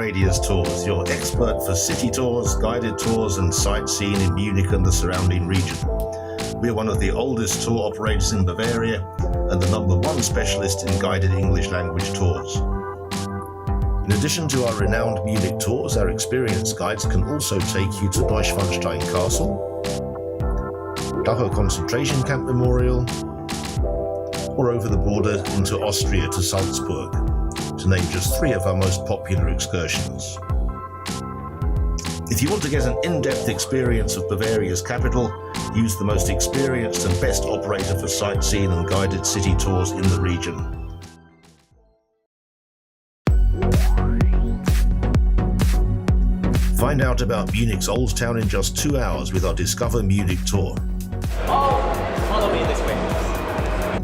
Radius Tours, your expert for city tours, guided tours and sightseeing in Munich and the surrounding region. We are one of the oldest tour operators in Bavaria and the #1 specialist in guided English language tours. In addition to our renowned Munich tours, our experienced guides can also take you to Neuschwanstein Castle, Dachau concentration camp memorial, or over the border into Austria to Salzburg, to name just 3 of our most popular excursions. If you want to get an in-depth experience of Bavaria's capital, use the most experienced and best operator for sightseeing and guided city tours in the region. Find out about Munich's Old Town in just 2 hours with our Discover Munich tour. Follow me this way.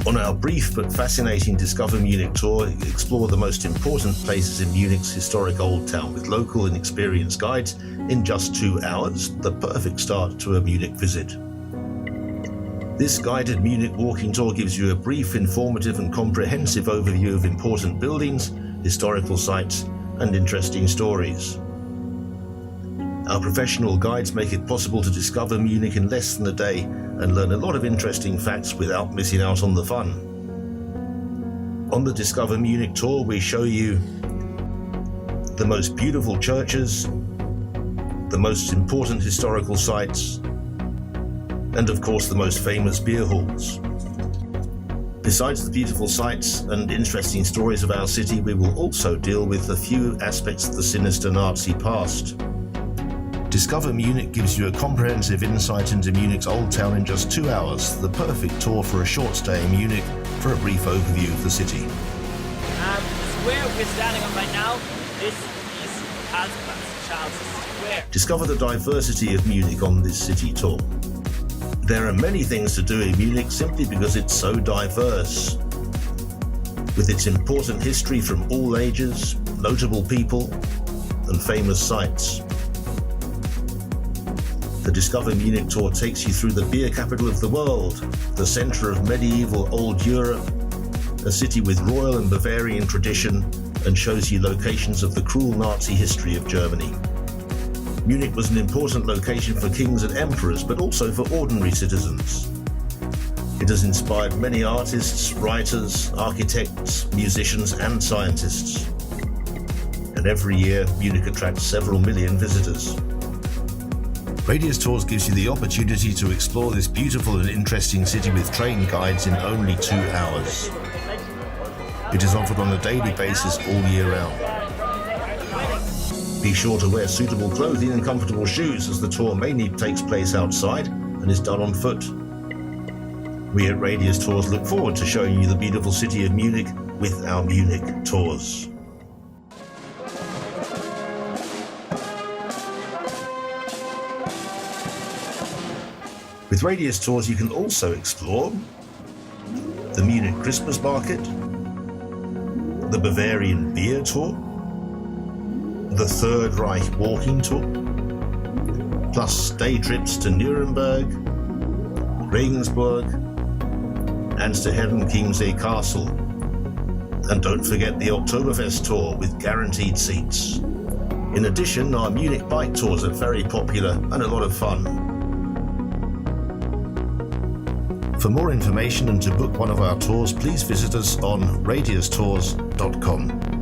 On our brief but fascinating Discover Munich tour, explore the most important places in Munich's historic Old Town with local and experienced guides in just 2 hours, the perfect start to a Munich visit. This guided Munich walking tour gives you a brief, informative and comprehensive overview of important buildings, historical sites and interesting stories. Our professional guides make it possible to discover Munich in less than a day and learn a lot of interesting facts without missing out on the fun. On the Discover Munich tour, we show you the most beautiful churches, the most important historical sites, and of course the most famous beer halls. Besides the beautiful sights and interesting stories of our city, we will also deal with a few aspects of the sinister Nazi past. Discover Munich gives you a comprehensive insight into Munich's Old Town in just 2 hours, the perfect tour for a short stay in Munich for a brief overview of the city. The square we're standing on right now, this is Salzburg, Charles Square. Discover the diversity of Munich on this city tour. There are many things to do in Munich simply because it's so diverse. With its important history from all ages, notable people, and famous sites. The Discover Munich tour takes you through the beer capital of the world, the centre of medieval old Europe, a city with royal and Bavarian tradition, and shows you locations of the cruel Nazi history of Germany. Munich was an important location for kings and emperors, but also for ordinary citizens. It has inspired many artists, writers, architects, musicians and scientists. And every year, Munich attracts several million visitors. Radius Tours gives you the opportunity to explore this beautiful and interesting city with train guides in only 2 hours. It is offered on a daily basis all year round. Be sure to wear suitable clothing and comfortable shoes, as the tour mainly takes place outside and is done on foot. We at Radius Tours look forward to showing you the beautiful city of Munich with our Munich tours. With Radius Tours you can also explore the Munich Christmas Market, the Bavarian Beer Tour, the Third Reich Walking Tour, plus day trips to Nuremberg, Regensburg and to Herrenchiemsee Castle. And don't forget the Oktoberfest tour with guaranteed seats. In addition, our Munich bike tours are very popular and a lot of fun. For more information and to book one of our tours, please visit us on radiustours.com.